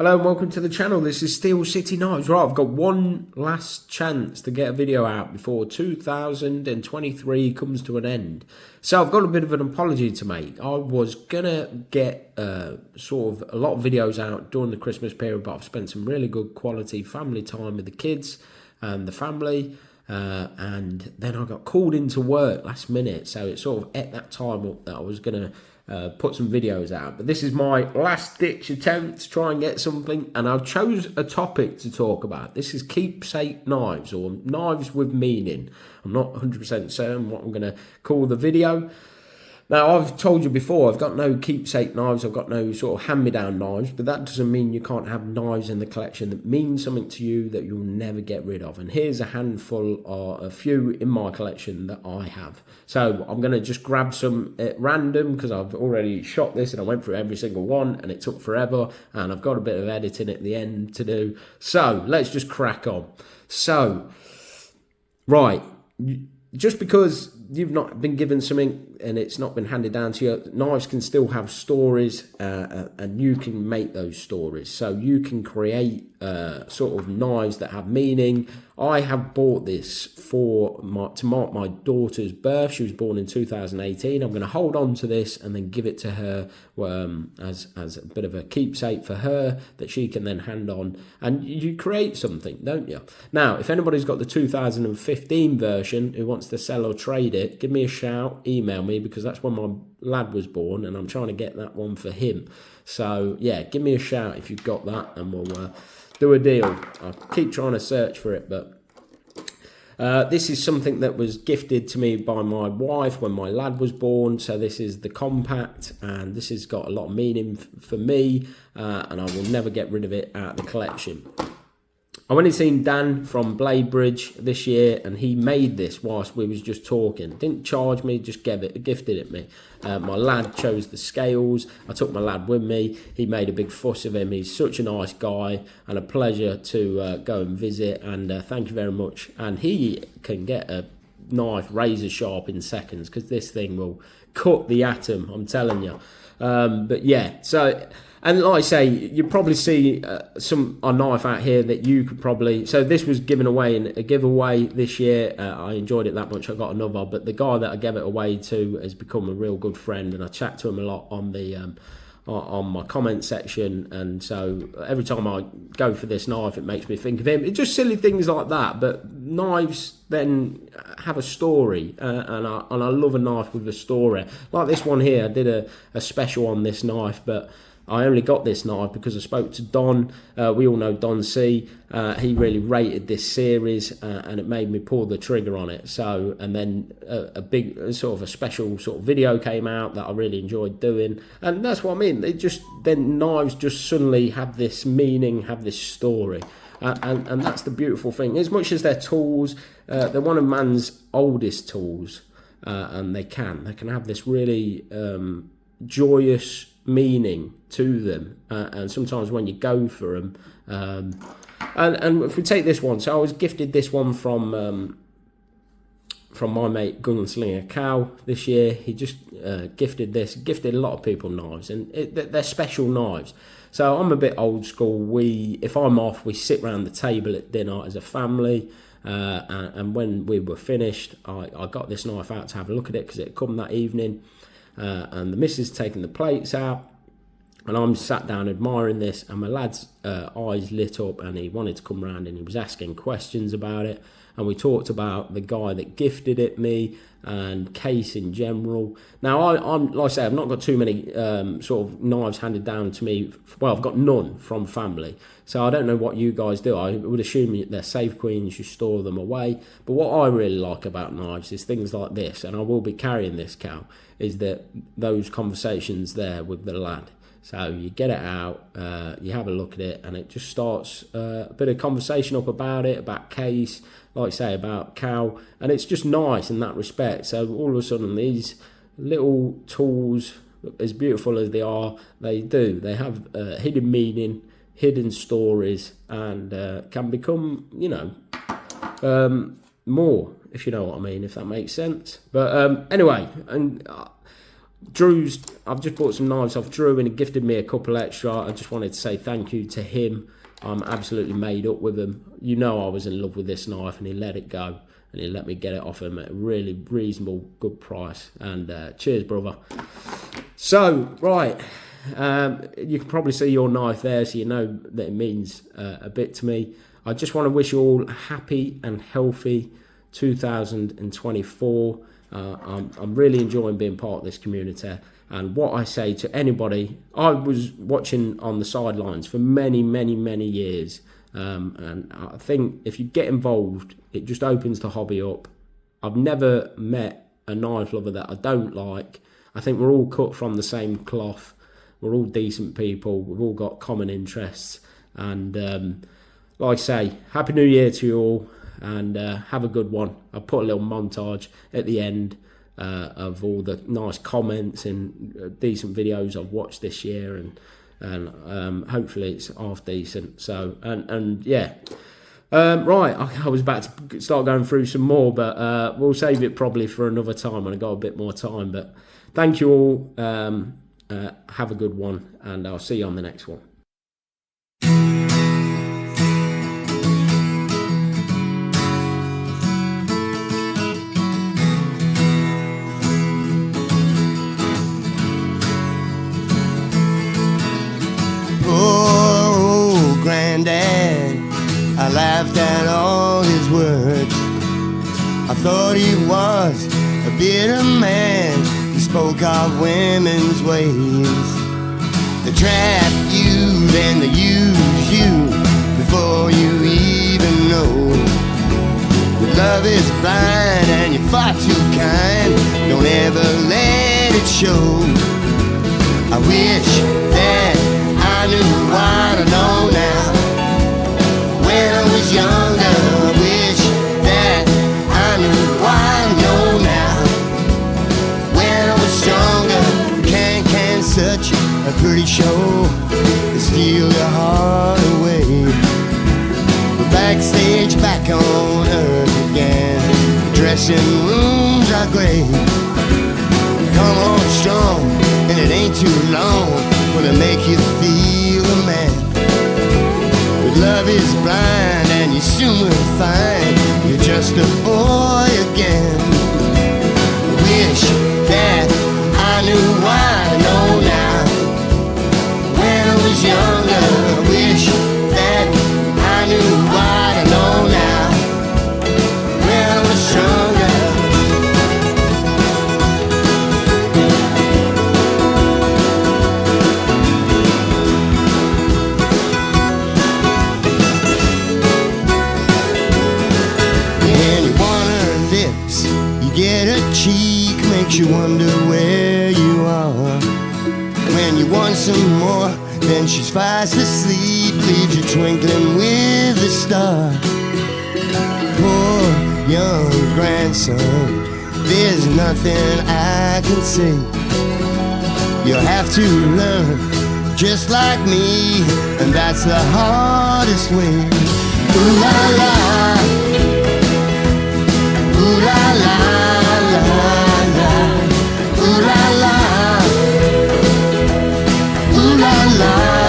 Hello and welcome to the channel. This is Steel City Knives. Right, I've got one last chance to get a video out before 2023 comes to an end. So I've got a bit of an apology to make. I was going to get sort of a lot of videos out during the Christmas period, but I've spent some really good quality family time with the kids and the family. And then I got called into work last minute. So it sort of ate that time up that I was going to put some videos out, but this is my last ditch attempt to try and get something, and I've chose a topic to talk about. This is keepsake knives, or knives with meaning. I'm not 100% certain what I'm going to call the video. Now, I've told you before, I've got no keepsake knives, I've got no sort of hand-me-down knives, but that doesn't mean you can't have knives in the collection that mean something to you that you'll never get rid of. And here's a handful, or a few in my collection that I have. So I'm going to just grab some at random, because I've already shot this and I went through every single one and it took forever, and I've got a bit of editing at the end to do. So let's just crack on. So, right, just because you've not been given something and it's not been handed down to you, knives can still have stories, and you can make those stories. So you can create sort of knives that have meaning. I have bought this to mark my daughter's birth. She was born in 2018. I'm going to hold on to this and then give it to her as a bit of a keepsake for her that she can then hand on. And you create something, don't you? Now, if anybody's got the 2015 version who wants to sell or trade it, give me a shout, email me, because that's when my lad was born and I'm trying to get that one for him. So yeah, give me a shout if you've got that and we'll do a deal. I'll keep trying to search for it, but this is something that was gifted to me by my wife when my lad was born. So this is the compact, and this has got a lot of meaning for me, and I will never get rid of it out of the collection. I went and seen Dan from Bladebridge this year, and he made this whilst we was just talking. Didn't charge me, just gifted it me. My lad chose the scales. I took my lad with me. He made a big fuss of him. He's such a nice guy and a pleasure to go and visit, and thank you very much. And he can get a knife razor sharp in seconds, because this thing will cut the atom, I'm telling you. But yeah, so... And like I say, you probably see a knife out here that you could probably... So this was given away in a giveaway this year. I enjoyed it that much, I got another. But the guy that I gave it away to has become a real good friend, and I chat to him a lot on the on my comment section. And so every time I go for this knife, it makes me think of him. It's just silly things like that. But knives then have a story, and I love a knife with a story. Like this one here, I did a special on this knife, but... I only got this knife because I spoke to Don. We all know Don C. He really rated this series, and it made me pull the trigger on it. So, and then a big sort of a special sort of video came out that I really enjoyed doing, and that's what I mean. Then knives just suddenly have this meaning, have this story, and that's the beautiful thing. As much as they're tools, they're one of man's oldest tools, and they can have this really joyous meaning to them, and sometimes when you go for them, and if we take this one, so I was gifted this one from my mate Gunslinger Cow this year. He just gifted a lot of people knives, and they're special knives. So I'm a bit old school. If I'm off, we sit round the table at dinner as a family, and when we were finished, I got this knife out to have a look at it, because it had come that evening. And the missus taking the plates out, and I'm sat down admiring this, and my lad's eyes lit up, and he wanted to come round and he was asking questions about it, and we talked about the guy that gifted it me and case in general. Now I'm like I say, I've not got too many sort of knives handed down to me. Well, I've got none from family, so I don't know what you guys do. I would assume they're safe queens, you store them away. But what I really like about knives is things like this, and I will be carrying this cow, is that those conversations there with the lad. So you get it out, you have a look at it, and it just starts a bit of conversation up about it, about case, like I say, about cow, and it's just nice in that respect. So all of a sudden, these little tools, as beautiful as they are, they have hidden meaning, hidden stories, and can become, more, if you know what I mean, if that makes sense. But anyway, and I've just bought some knives off Drew and he gifted me a couple extra. I just wanted to say thank you to him. I'm absolutely made up with him. You know I was in love with this knife and he let it go. And he let me get it off him at a really reasonable, good price. And cheers, brother. So, right. You can probably see your knife there, so you know that it means a bit to me. I just want to wish you all a happy and healthy 2024. I'm really enjoying being part of this community. And what I say to anybody, I was watching on the sidelines for many, many, many years. And I think if you get involved, it just opens the hobby up. I've never met a knife lover that I don't like. I think we're all cut from the same cloth. We're all decent people. We've all got common interests. And like I say, Happy New Year to you all. And have a good one. I'll put a little montage at the end of all the nice comments and decent videos I've watched this year. And hopefully it's half decent. So, and yeah. Right, I was about to start going through some more, but we'll save it probably for another time when I got a bit more time. But thank you all. Have a good one, and I'll see you on the next one. Poor old granddad, I laughed at all his words. I thought he was a bitter man. He spoke of women's ways. They trap you, then they use you before you even know. But love is blind and you're far too kind. Don't ever let it show. I wish that I knew what I know now. When I was younger, I wish that I knew what I know now. When I was stronger, can such a pretty show steal your heart away. We're backstage, back on earth again. Dressing rooms are great. Come on strong, and it ain't too long for to make you feel a man. But love is blind, and you soon will find you're just a boy again. Wish that I knew what I know now. When I was younger, I wish that I knew what I know now. When I was stronger. Get her cheek, makes you wonder where you are. When you want some more, then she's fast asleep, leaves you twinkling with a star. Poor young grandson, there's nothing I can say. You'll have to learn just like me, and that's the hardest way. Ooh la la, ooh la la. Ooh la la, ooh la la.